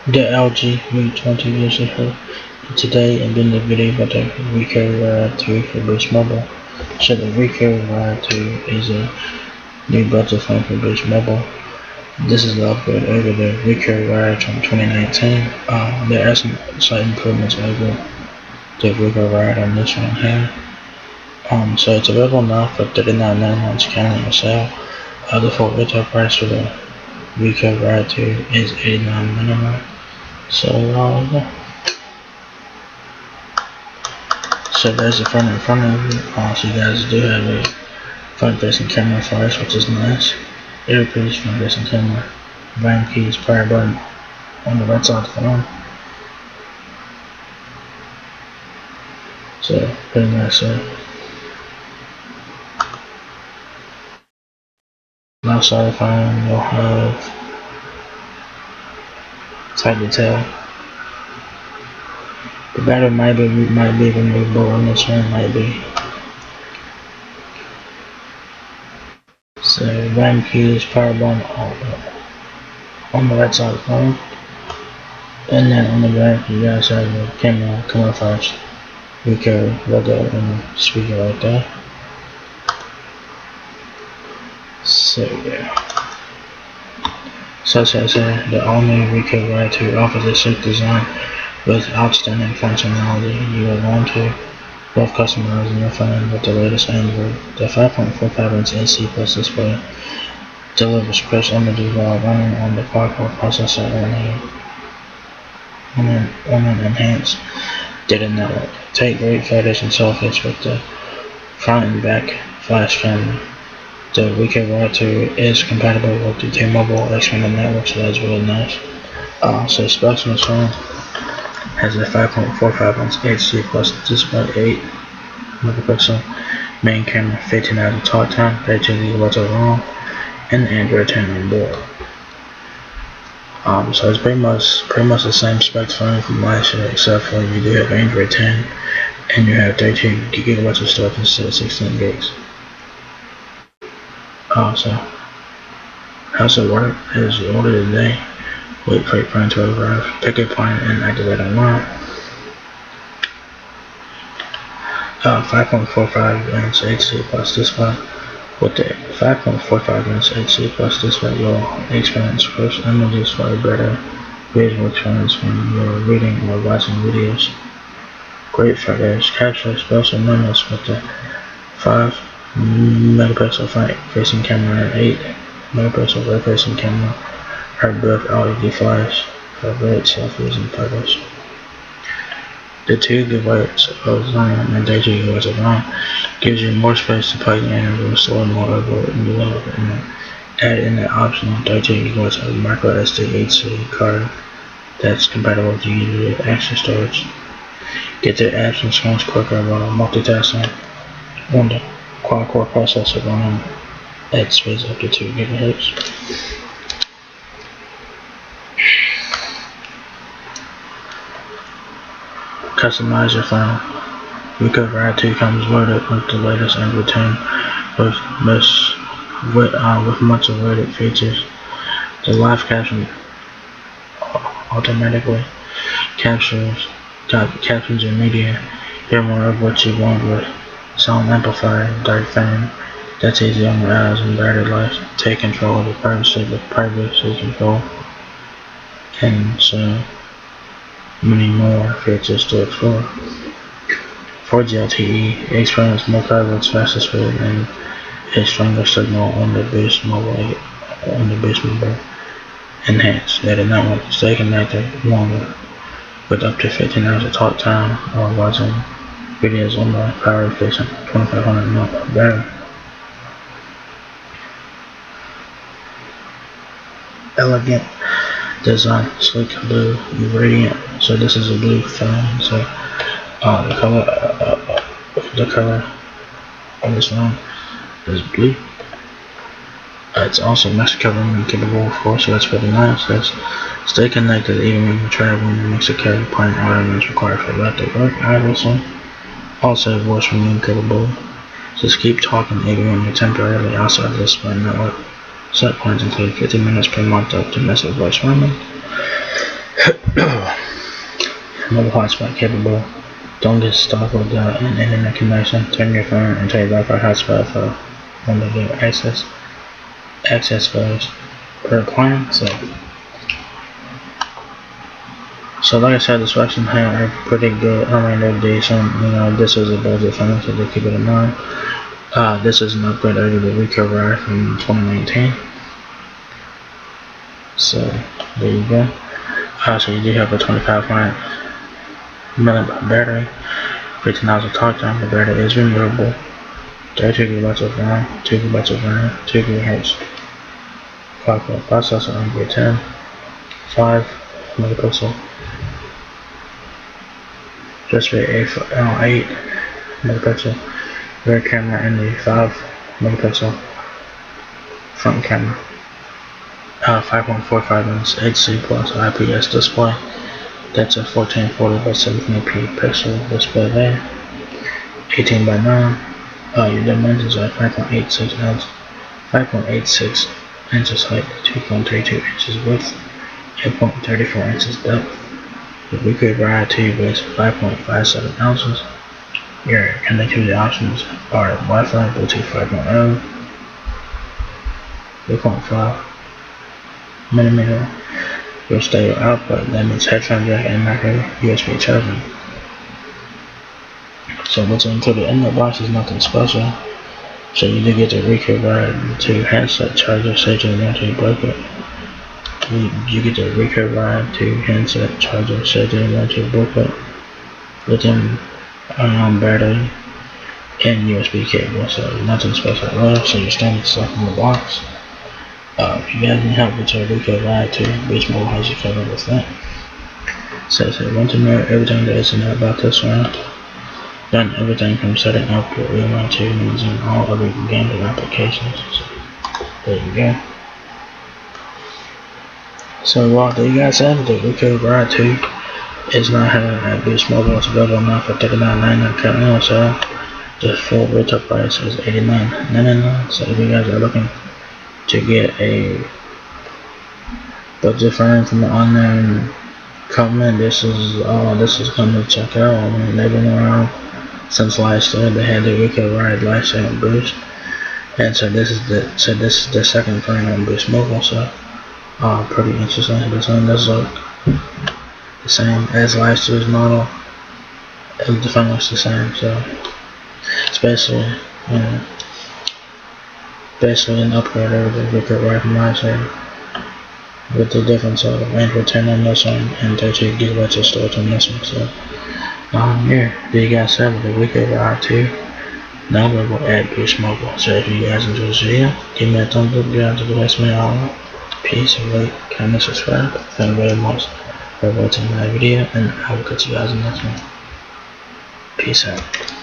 The LG V20 user here today and in the video about the Wiko Ride 2 for Boost Mobile. So the Wiko Ride 2 is a new budget phone for Boost Mobile. This is the upgrade over the Wiko Ride from 2019. There are some slight improvements over the Wiko Ride on this one here. So it's available now for $39.99 currently on sale. The full retail price for the Wiko Ride 2 is $89 minimum. So yeah. So there's the front in front of you. So you guys do have a front facing camera first, which is nice. Earpiece, front facing camera, volume keys, power button on the right side of the phone. So pretty nice. Left side of the phone you'll have tight detail. The battery might be removable on this one, might be. So volume keys, power button on the right side of the phone. And then on the back you guys have the camera first. Wiko logo and the speaker right there. So yeah. So as I said, the all-new Wiko Ride 2 offers a sleek design with outstanding functionality. You will want to both customizing your phone with the latest Android. The 5.45-inch AC Plus display delivers crisp images while running on the quad-core processor on an enhanced data network. Take great photos and selfies with the front and back flash camera. The Wiko Ride 2 is compatible with the T-Mobile expanded network, so that's really nice. So specs on this phone has a 5.45-inch HD plus display, 8 megapixel main camera, 15 hours of talk time, 32 gigabytes of ROM, and Android 10 on board. So it's pretty much the same specs phone from last year, except for you do have Android 10 and you have 32 gigabytes of storage instead of 16 gigs. So how's it work? Is you order today, wait for your phone to arrive, pick a plan and activate online. 5.45-inch HD plus display. With the 5.45-inch HD plus display, you'll experience crisp images for a better visual experience when you're reading or watching videos. Great photos, capture special moments with the 5 megapixel front facing camera and 8 megapixel rear facing camera are both LED flash for great selfies and photos. The 2 gigabytes of RAM and 32 gigabytes of RAM gives you more space to plug in and store more overall in the load, and add in the optional 32 gigabytes of micro SD HC card that's compatible with USB extra storage. Get the apps and screens quicker while multitasking on the quad-core processor running at speeds up to 2 GHz. Customize your phone. Wiko Ride 2 comes loaded with the latest Android 10 with much awaited features. The live caption automatically captions your media. Hear more of what you want with sound amplifier, dark theme that's easy on your eyes and battery life. Take control of the privacy with privacy control, and so many more features to explore. 4G LTE experience more coverage, faster speed, and a stronger signal on the Boost Mobile enhanced data network. Stay connected longer with up to 15 hours of talk time or watching videos on the power efficient 2500 mAh battery. Elegant design, sleek blue, radiant. So this is a blue phone. So the color of this phone is blue. It's also Mexico roaming capable, of course, so that's pretty nice. Stay connected even when you're traveling in Mexico. Playing audio is required for that to work, obviously. Also voice roaming capable. Just keep talking even when you're temporarily outside of the Sprint network. Set points include 50 minutes per month of domestic voice roaming. Mobile hotspot capable. Don't get stuck without an internet connection. Turn your phone into a Wi-Fi hotspot for unlimited access. Access goes per client. So like I said, this Western had a pretty good recommendation. This is a budget phone, so to keep it in mind. This is an upgrade over the Wiko Ride from 2019. So there you go. So you do have a 2500 milliamp battery, 15 hours of talk time. The battery is removable. 32 gigabytes of RAM, 2 gigabytes of RAM, 2 gigahertz. 5-core processor, Android 10, 5 megapixel. Display 8 megapixel. Rear camera and the 5 megapixel front camera. 5.45 inch HD plus IPS display. That's a 1440 by 720p pixel display there. 18 by 9. Your dimensions are 5.86 inches height, 2.32 inches width, 8.34 inches depth. The Wiko Ride tube is 5.57 ounces. Your connectivity options are Wi-Fi, Bluetooth 5.0, 3.5 millimeter. Your stereo output, that means headphone jack and micro USB charging. So what's included in the box is nothing special. So you do get the Wiko Ride 2 handset charger, safety and warranty booklet. You get the Wiko Ride 2 handset charger, safety and warranty booklet, lithium-ion battery, and USB cable. So nothing special at all. So your standard stuff in the box. If you guys need help with your Wiko Ride 2, Beach Mobile has you covered with that. So if you want to know everything there is to know about this one, done everything from setting up your real-time tunes and all other gambling applications. So there you go. So there you guys have it. The Wiko Ride 2 is not having at Beach Mobile. It's available now for $39.99 currently on sale. The full retail price is $89.99. So if you guys are looking to get a budget phone from the unknown company, this is something to check out. I mean, they've been around since last year. They had the Wiko Ride lifestyle boost, and so this is the second phone on Boost Mobile. So pretty interesting. This one does look the same as last year's model. The phone looks the same. So it's basically an upgrade over the Wiko Ride from last year, with the difference of Android 10 on this one and 32 gigabytes of storage on this one. So there you guys have it, the Wiko Ride 2, now available at Boost Mobile. So if you guys enjoyed this video, give me a thumbs up, guys, to the next video. Peace, rate, comment, subscribe. Thank you very much for watching my video, and I will catch you guys in the next one. Peace out.